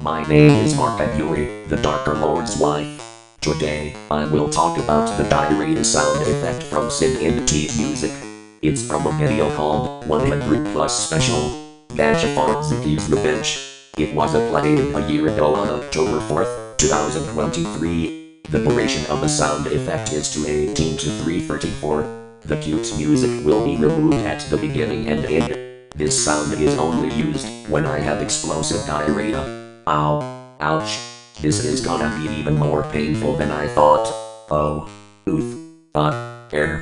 My name is Markov Yuri, the Darker Lord's wife. Today, I will talk about the diarrhea sound effect from Sin in Teeth Music. It's from a video called 100 Plus Special. Dash for Ziki's Revenge. It was played a year ago on October 4th, 2023. The duration of the sound effect is 2:18 to 3:34. The cute music will be removed at the beginning and end. This sound is only used when I have explosive diarrhea. Ow. Ouch. This is gonna be even more painful than I thought. Oh. Oof. Air.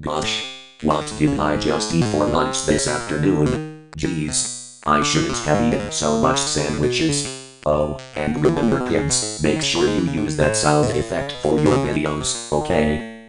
Gosh, what did I just eat for lunch this afternoon? Jeez, I shouldn't have eaten so much sandwiches. Oh, and remember kids, make sure you use that sound effect for your videos, okay?